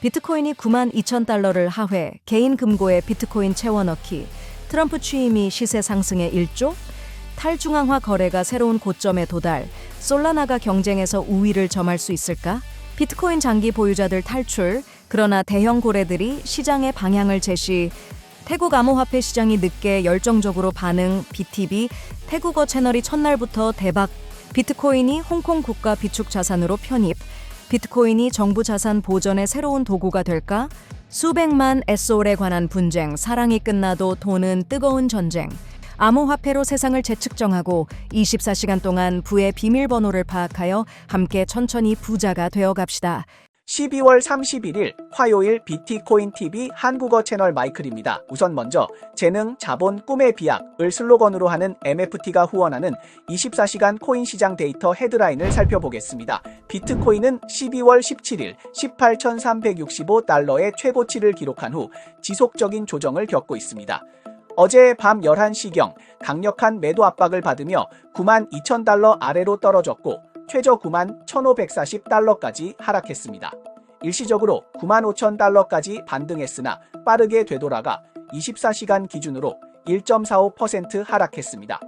비트코인이 92,000달러를 하회, 개인 금고에 비트코인 채워넣기, 트럼프 취임이 시세 상승에 일조, 탈중앙화 거래가 새로운 고점에 도달, 솔라나가 경쟁에서 우위를 점할 수 있을까? 비트코인 장기 보유자들 탈출, 그러나 대형 고래들이 시장의 방향을 제시, 태국 암호화폐 시장이 늦게 열정적으로 반응, BTB, 태국어 채널이 첫날부터 대박, 비트코인이 홍콩 국가 비축 자산으로 편입, 비트코인이 정부 자산 보전의 새로운 도구가 될까? 수백만 SOL에 관한 분쟁, 사랑이 끝나도 돈은 뜨거운 전쟁. 암호화폐로 세상을 재측정하고 24시간 동안 부의 비밀번호를 파악하여 함께 천천히 부자가 되어갑시다. 12월 31일 화요일 비트코인TV 한국어 채널 마이클입니다. 우선 먼저 재능, 자본, 꿈의 비약을 슬로건으로 하는 MFT가 후원하는 24시간 코인 시장 데이터 헤드라인을 살펴보겠습니다. 비트코인은 12월 17일 18,365달러의 최고치를 기록한 후 지속적인 조정을 겪고 있습니다. 어제 밤 11시경 강력한 매도 압박을 받으며 92,000달러 아래로 떨어졌고 최저 91,540달러까지 하락했습니다. 일시적으로 95,000달러까지 반등했으나 빠르게 되돌아가 24시간 기준으로 1.45% 하락했습니다.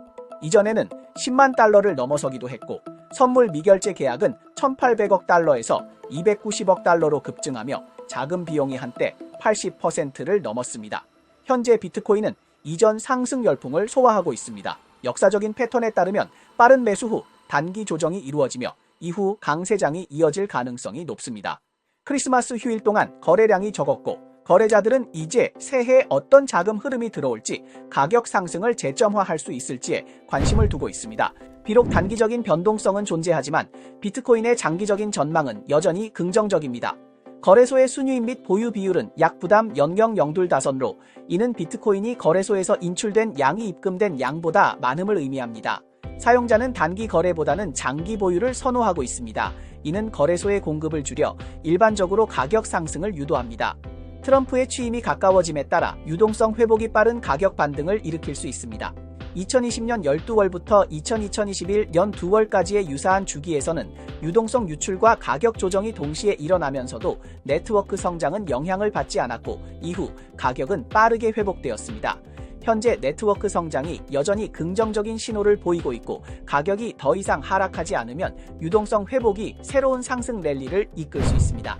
이전에는 10만 달러를 넘어서기도 했고 선물 미결제 계약은 1,800억 달러에서 290억 달러로 급증하며 자금 비용이 한때 80%를 넘었습니다. 현재 비트코인은 이전 상승 열풍을 소화하고 있습니다. 역사적인 패턴에 따르면 빠른 매수 후 단기 조정이 이루어지며 이후 강세장이 이어질 가능성이 높습니다. 크리스마스 휴일 동안 거래량이 적었고 거래자들은 이제 새해 어떤 자금 흐름이 들어올지 가격 상승을 재점화할 수 있을지에 관심을 두고 있습니다. 비록 단기적인 변동성은 존재하지만 비트코인의 장기적인 전망은 여전히 긍정적입니다. 거래소의 순유입 및 보유 비율은 약 부담 0.025로 이는 비트코인이 거래소에서 인출된 양이 입금된 양보다 많음을 의미합니다. 사용자는 단기 거래보다는 장기 보유를 선호하고 있습니다. 이는 거래소의 공급을 줄여 일반적으로 가격 상승을 유도합니다. 트럼프의 취임이 가까워짐에 따라 유동성 회복이 빠른 가격 반등을 일으킬 수 있습니다. 2020년 12월부터 2021년 2월까지의 유사한 주기에서는 유동성 유출과 가격 조정이 동시에 일어나면서도 네트워크 성장은 영향을 받지 않았고 이후 가격은 빠르게 회복되었습니다. 현재 네트워크 성장이 여전히 긍정적인 신호를 보이고 있고 가격이 더 이상 하락하지 않으면 유동성 회복이 새로운 상승 랠리를 이끌 수 있습니다.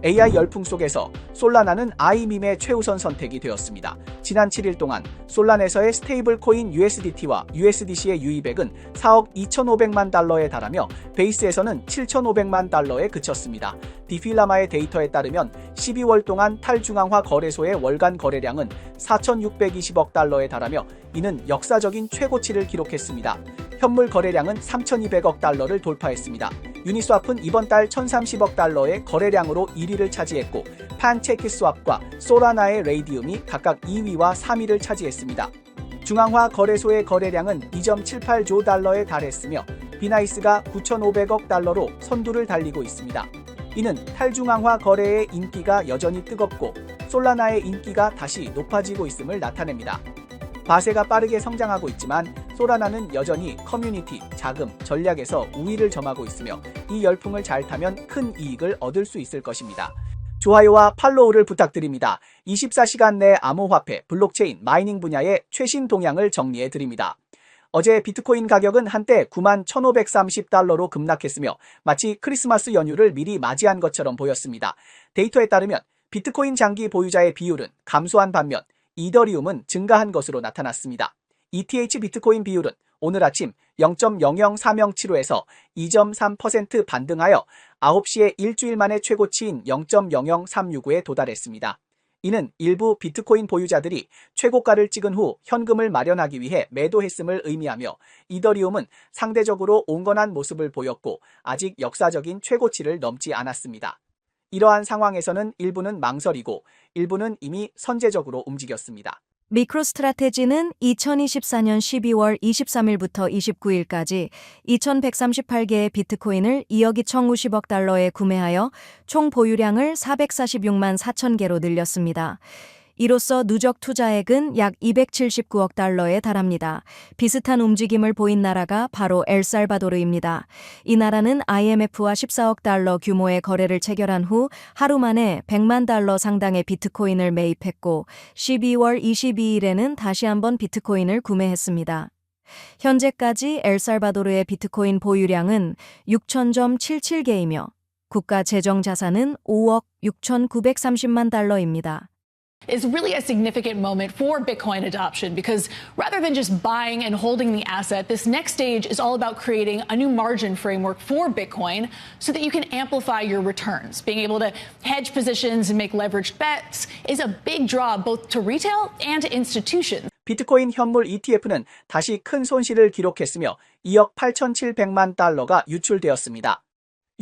AI 열풍 속에서 솔라나는 아이밈의 최우선 선택이 되었습니다. 지난 7일 동안 솔라나에서의 스테이블 코인 USDT와 USDC의 유입액은 4억 2,500만 달러에 달하며 베이스에서는 7,500만 달러에 그쳤습니다. 디필라마의 데이터에 따르면 12월 동안 탈중앙화 거래소의 월간 거래량은 4,620억 달러에 달하며 이는 역사적인 최고치를 기록했습니다. 현물 거래량은 3,200억 달러를 돌파했습니다. 유니스왑은 이번 달 1,030억 달러의 거래량으로 1위를 차지했고 판체크스왑과 소라나의 레이디움이 각각 2위와 3위를 차지했습니다. 중앙화 거래소의 거래량은 2.78조 달러에 달했으며 비나이스가 9,500억 달러로 선두를 달리고 있습니다. 이는 탈중앙화 거래의 인기가 여전히 뜨겁고 솔라나의 인기가 다시 높아지고 있음을 나타냅니다. 바세가 빠르게 성장하고 있지만 솔라나는 여전히 커뮤니티, 자금, 전략에서 우위를 점하고 있으며 이 열풍을 잘 타면 큰 이익을 얻을 수 있을 것입니다. 좋아요와 팔로우를 부탁드립니다. 24시간 내 암호화폐, 블록체인, 마이닝 분야의 최신 동향을 정리해 드립니다. 어제 비트코인 가격은 한때 91,530달러로 급락했으며 마치 크리스마스 연휴를 미리 맞이한 것처럼 보였습니다. 데이터에 따르면 비트코인 장기 보유자의 비율은 감소한 반면 이더리움은 증가한 것으로 나타났습니다. ETH 비트코인 비율은 오늘 아침 0.00407호에서 2.3% 반등하여 9시에 일주일 만에 최고치인 0.00365에 도달했습니다. 이는 일부 비트코인 보유자들이 최고가를 찍은 후 현금을 마련하기 위해 매도했음을 의미하며 이더리움은 상대적으로 온건한 모습을 보였고 아직 역사적인 최고치를 넘지 않았습니다. 이러한 상황에서는 일부는 망설이고 일부는 이미 선제적으로 움직였습니다. 미크로스트라테지는 2024년 12월 23일부터 29일까지 2,138개의 비트코인을 2억 2,050억 달러에 구매하여 총 보유량을 446만 4천 개로 늘렸습니다. 이로써 누적 투자액은 약 279억 달러에 달합니다. 비슷한 움직임을 보인 나라가 바로 엘살바도르입니다. 이 나라는 IMF와 14억 달러 규모의 거래를 체결한 후 하루 만에 100만 달러 상당의 비트코인을 매입했고 12월 22일에는 다시 한번 비트코인을 구매했습니다. 현재까지 엘살바도르의 비트코인 보유량은 6,000.77개이며 국가 재정 자산은 5억 6,930만 달러입니다. Is really a significant moment for Bitcoin adoption because rather than just buying and holding the asset, this next stage is all about creating a new margin framework for Bitcoin so that you can amplify your returns. Being able to hedge positions and make leveraged bets is a big draw both to retail and to institutions. 비트코인 현물 ETF는 다시 큰 손실을 기록했으며 2억 8,700만 달러가 유출되었습니다.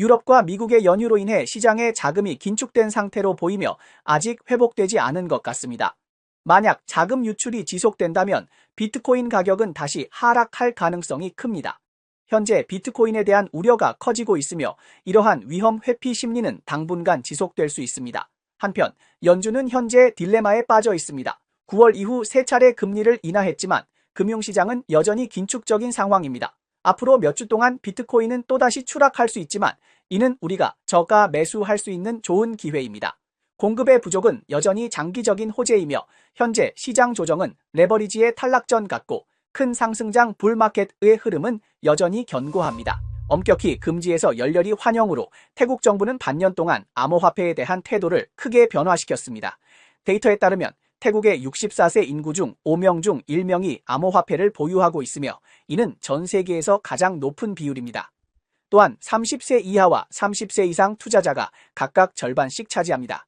유럽과 미국의 연유로 인해 시장의 자금이 긴축된 상태로 보이며 아직 회복되지 않은 것 같습니다. 만약 자금 유출이 지속된다면 비트코인 가격은 다시 하락할 가능성이 큽니다. 현재 비트코인에 대한 우려가 커지고 있으며 이러한 위험 회피 심리는 당분간 지속될 수 있습니다. 한편 연준은 현재 딜레마에 빠져 있습니다. 9월 이후 3차례 금리를 인하했지만 금융시장은 여전히 긴축적인 상황입니다. 앞으로 몇 주 동안 비트코인은 또다시 추락할 수 있지만 이는 우리가 저가 매수할 수 있는 좋은 기회입니다. 공급의 부족은 여전히 장기적인 호재이며 현재 시장 조정은 레버리지의 탈락전 같고 큰 상승장 불마켓의 흐름은 여전히 견고합니다. 엄격히 금지에서 열렬히 환영으로 태국 정부는 반년 동안 암호화폐에 대한 태도를 크게 변화시켰습니다. 데이터에 따르면 태국의 64세 인구 중 5명 중 1명이 암호화폐를 보유하고 있으며 이는 전 세계에서 가장 높은 비율입니다. 또한 30세 이하와 30세 이상 투자자가 각각 절반씩 차지합니다.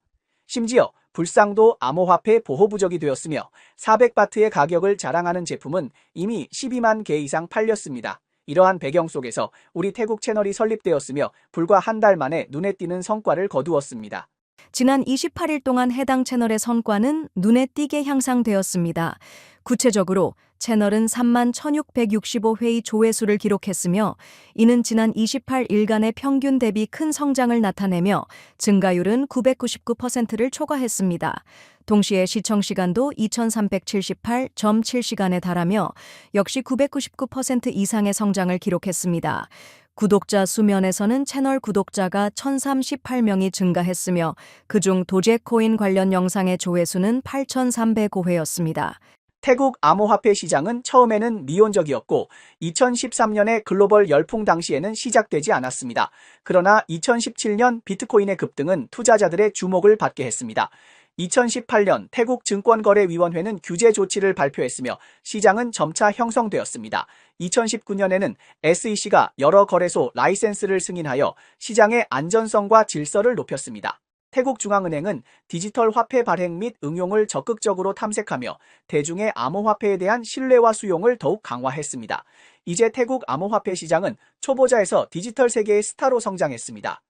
심지어 불상도 암호화폐 보호 부적이 되었으며 400바트의 가격을 자랑하는 제품은 이미 12만 개 이상 팔렸습니다. 이러한 배경 속에서 우리 태국 채널이 설립되었으며 불과 한 달 만에 눈에 띄는 성과를 거두었습니다. 지난 28일 동안 해당 채널의 성과는 눈에 띄게 향상되었습니다. 구체적으로 채널은 31,665회의 조회수를 기록했으며 이는 지난 28일간의 평균 대비 큰 성장을 나타내며 증가율은 999%를 초과했습니다. 동시에 시청시간도 2,378.7시간에 달하며 역시 999% 이상의 성장을 기록했습니다. 구독자 수면에서는 채널 구독자가 1,038명이 증가했으며 그중 도제코인 관련 영상의 조회수는 8,305회였습니다. 태국 암호화폐 시장은 처음에는 미온적이었고 2013년의 글로벌 열풍 당시에는 시작되지 않았습니다. 그러나 2017년 비트코인의 급등은 투자자들의 주목을 받게 했습니다. 2018년 태국 증권거래위원회는 규제 조치를 발표했으며 시장은 점차 형성되었습니다. 2019년에는 SEC가 여러 거래소 라이센스를 승인하여 시장의 안전성과 질서를 높였습니다. 태국 중앙은행은 디지털 화폐 발행 및 응용을 적극적으로 탐색하며 대중의 암호화폐에 대한 신뢰와 수용을 더욱 강화했습니다. 이제 태국 암호화폐 시장은 초보자에서 디지털 세계의 스타로 성장했습니다.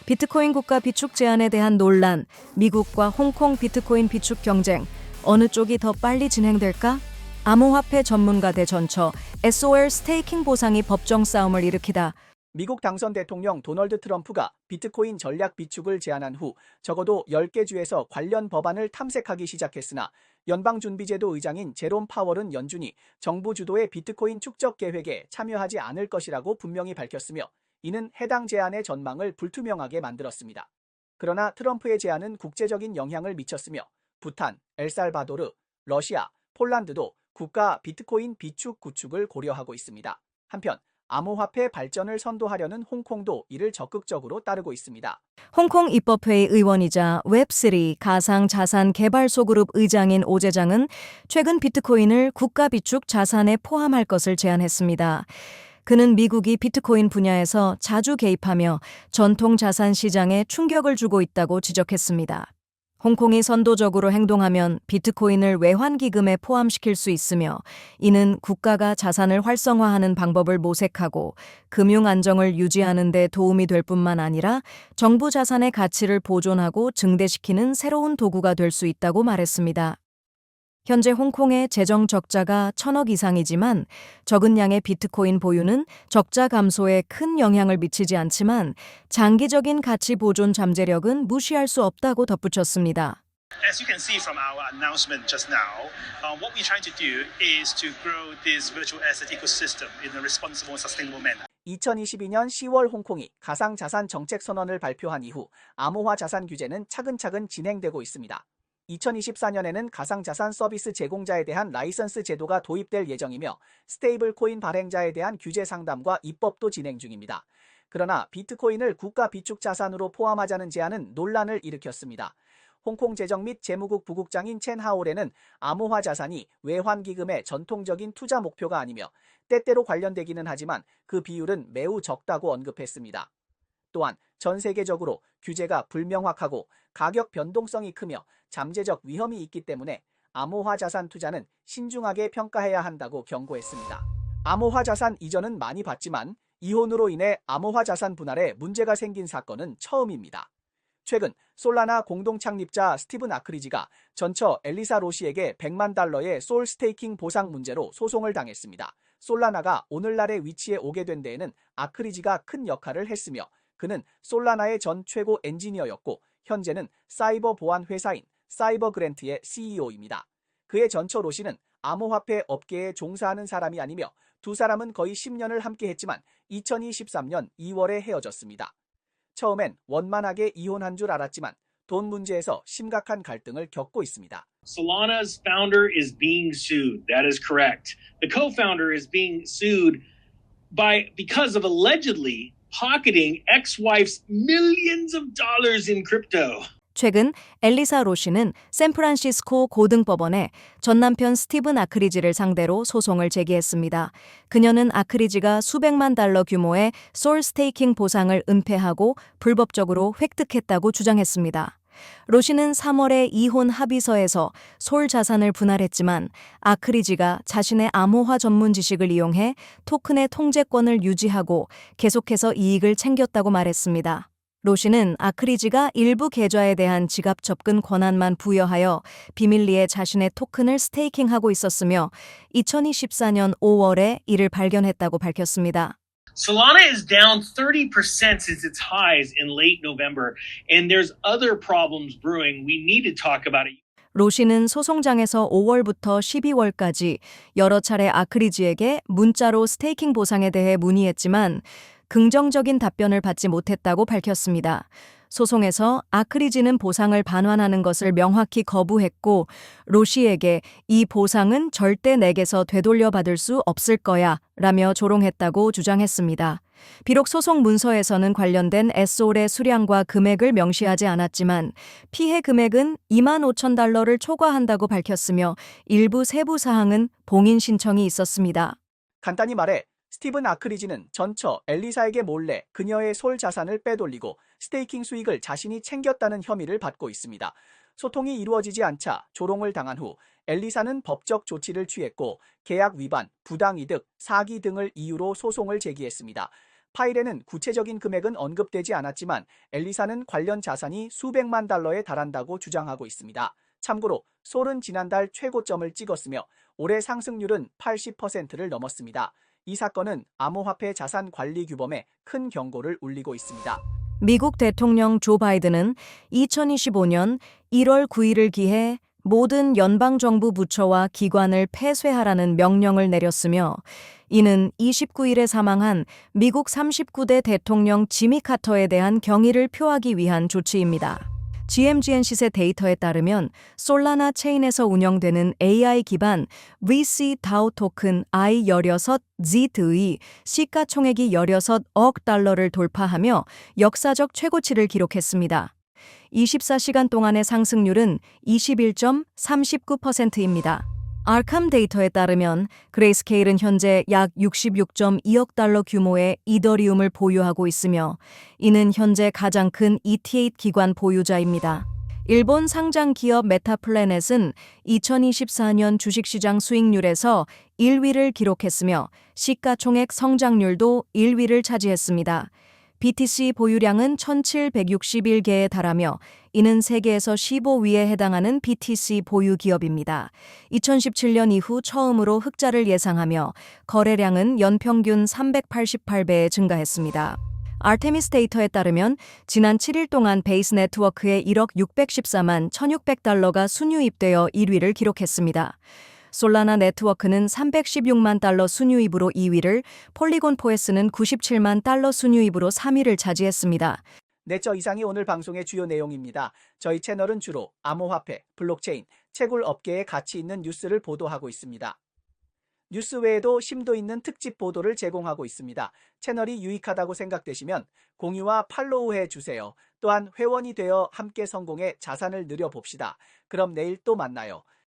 비트코인 국가 비축 제한에 대한 논란, 미국과 홍콩 비트코인 비축 경쟁, 어느 쪽이 더 빨리 진행될까? 암호화폐 전문가 대전처 SOL 스테이킹 보상이 법정 싸움을 일으키다. 미국 당선 대통령 도널드 트럼프가 비트코인 전략 비축을 제안한 후 적어도 10개 주에서 관련 법안을 탐색하기 시작했으나 연방준비제도 의장인 제롬 파월은 연준이 정부 주도의 비트코인 축적 계획에 참여하지 않을 것이라고 분명히 밝혔으며 이는 해당 제안의 전망을 불투명하게 만들었습니다. 그러나 트럼프의 제안은 국제적인 영향을 미쳤으며 부탄, 엘살바도르, 러시아, 폴란드도 국가 비트코인 비축 구축을 고려하고 있습니다. 한편 암호화폐 발전을 선도하려는 홍콩도 이를 적극적으로 따르고 있습니다. 홍콩 입법회의 의원이자 웹3 가상자산개발소 그룹 의장인 오 재장은 최근 비트코인을 국가 비축 자산에 포함할 것을 제안했습니다. 그는 미국이 비트코인 분야에서 자주 개입하며 전통 자산 시장에 충격을 주고 있다고 지적했습니다. 홍콩이 선도적으로 행동하면 비트코인을 외환기금에 포함시킬 수 있으며 이는 국가가 자산을 활성화하는 방법을 모색하고 금융 안정을 유지하는 데 도움이 될 뿐만 아니라 정부 자산의 가치를 보존하고 증대시키는 새로운 도구가 될 수 있다고 말했습니다. 현재 홍콩의 재정 적자가 1,000억 이상이지만 적은 양의 비트코인 보유는 적자 감소에 큰 영향을 미치지 않지만 장기적인 가치 보존 잠재력은 무시할 수 없다고 덧붙였습니다. As you can see from our announcement just now, what we're trying to do is to grow this virtual asset ecosystem in a responsible and sustainable manner. 2022년 10월 홍콩이 가상자산 정책 선언을 발표한 이후 암호화 자산 규제는 차근차근 진행되고 있습니다. 2024년에는 가상자산 서비스 제공자에 대한 라이선스 제도가 도입될 예정이며 스테이블 코인 발행자에 대한 규제 상담과 입법도 진행 중입니다. 그러나 비트코인을 국가 비축 자산으로 포함하자는 제안은 논란을 일으켰습니다. 홍콩 재정 및 재무국 부국장인 첸 하오레는 암호화 자산이 외환기금의 전통적인 투자 목표가 아니며 때때로 관련되기는 하지만 그 비율은 매우 적다고 언급했습니다. 또한 전 세계적으로 규제가 불명확하고 가격 변동성이 크며 잠재적 위험이 있기 때문에 암호화 자산 투자는 신중하게 평가해야 한다고 경고했습니다. 암호화 자산 이전은 많이 봤지만 이혼으로 인해 암호화 자산 분할에 문제가 생긴 사건은 처음입니다. 최근 솔라나 공동 창립자 스티븐 아크리지가 전처 엘리사 로시에게 $100만 솔 스테이킹 보상 문제로 소송을 당했습니다. 솔라나가 오늘날의 위치에 오게 된 데에는 아크리지가 큰 역할을 했으며 그는 솔라나의 전 최고 엔지니어였고 현재는 사이버 보안 회사인 사이버 그랜트의 CEO입니다. 그의 전처 로시는 암호화폐 업계에 종사하는 사람이 아니며 두 사람은 거의 10년을 함께했지만 2023년 2월에 헤어졌습니다. 처음엔 원만하게 이혼한 줄 알았지만 돈 문제에서 심각한 갈등을 겪고 있습니다. Solana's founder is being sued. That is correct. The co-founder is being sued because of allegedly pocketing ex-wife's millions of dollars in crypto. 최근 엘리사 로시는 샌프란시스코 고등법원에 전 남편 스티븐 아크리지를 상대로 소송을 제기했습니다. 그녀는 아크리지가 수백만 달러 규모의 솔 스테이킹 보상을 은폐하고 불법적으로 획득했다고 주장했습니다. 로시는 3월에 이혼 합의서에서 솔 자산을 분할했지만 아크리지가 자신의 암호화 전문 지식을 이용해 토큰의 통제권을 유지하고 계속해서 이익을 챙겼다고 말했습니다. 로시는 아크리지가 일부 계좌에 대한 지갑 접근 권한만 부여하여 비밀리에 자신의 토큰을 스테이킹하고 있었으며 2024년 5월에 이를 발견했다고 밝혔습니다. Solana is down 30% since its highs in late November, and there's other problems brewing. We need to talk about it. 로시는 소송장에서 5월부터 12월까지 여러 차례 아크리지에게 문자로 스테이킹 보상에 대해 문의했지만 긍정적인 답변을 받지 못했다고 밝혔습니다. 소송에서 아크리지는 보상을 반환하는 것을 명확히 거부했고 로시에게 이 보상은 절대 내게서 되돌려받을 수 없을 거야 라며 조롱했다고 주장했습니다. 비록 소송 문서에서는 관련된 애솔의 수량과 금액을 명시하지 않았지만 피해 금액은 $25,000를 초과한다고 밝혔으며 일부 세부 사항은 봉인 신청이 있었습니다. 간단히 말해 스티븐 아크리지는 전처 엘리사에게 몰래 그녀의 솔 자산을 빼돌리고 스테이킹 수익을 자신이 챙겼다는 혐의를 받고 있습니다. 소통이 이루어지지 않자 조롱을 당한 후 엘리사는 법적 조치를 취했고 계약 위반, 부당이득, 사기 등을 이유로 소송을 제기했습니다. 파일에는 구체적인 금액은 언급되지 않았지만 엘리사는 관련 자산이 수백만 달러에 달한다고 주장하고 있습니다. 참고로 솔은 지난달 최고점을 찍었으며 올해 상승률은 80%를 넘었습니다. 이 사건은 암호화폐 자산 관리 규범에 큰 경고를 울리고 있습니다. 미국 대통령 조 바이든은 2025년 1월 9일을 기해 모든 연방정부 부처와 기관을 폐쇄하라는 명령을 내렸으며 이는 29일에 사망한 미국 39대 대통령 지미 카터에 대한 경의를 표하기 위한 조치입니다. GMGN 시세 데이터에 따르면 솔라나 체인에서 운영되는 AI 기반 VC DAO 토큰 I16Z의 시가총액이 16억 달러를 돌파하며 역사적 최고치를 기록했습니다. 24시간 동안의 상승률은 21.39%입니다. 아캄 데이터에 따르면 그레이스케일은 현재 약 66.2억 달러 규모의 이더리움을 보유하고 있으며 이는 현재 가장 큰 ETH 기관 보유자입니다. 일본 상장 기업 메타플래넷은 2024년 주식시장 수익률에서 1위를 기록했으며 시가총액 성장률도 1위를 차지했습니다. BTC 보유량은 1,761개에 달하며 이는 세계에서 15위에 해당하는 BTC 보유 기업입니다. 2017년 이후 처음으로 흑자를 예상하며 거래량은 연평균 388배에 증가했습니다. 아르테미스 데이터에 따르면 지난 7일 동안 베이스 네트워크에 1억 614만 1,600달러가 순유입되어 1위를 기록했습니다. 솔라나 네트워크는 316만 달러 순유입으로 2위를, 폴리곤 포에스는 97만 달러 순유입으로 3위를 차지했습니다. 네, 저 이상이 오늘 방송의 주요 내용입니다. 저희 채널은 주로 암호화폐, 블록체인, 채굴 업계에 가치 있는 뉴스를 보도하고 있습니다. 뉴스 외에도 심도 있는 특집 보도를 제공하고 있습니다. 채널이 유익하다고 생각되시면 공유와 팔로우 해주세요. 또한 회원이 되어 함께 성공해 자산을 늘려봅시다. 그럼 내일 또 만나요.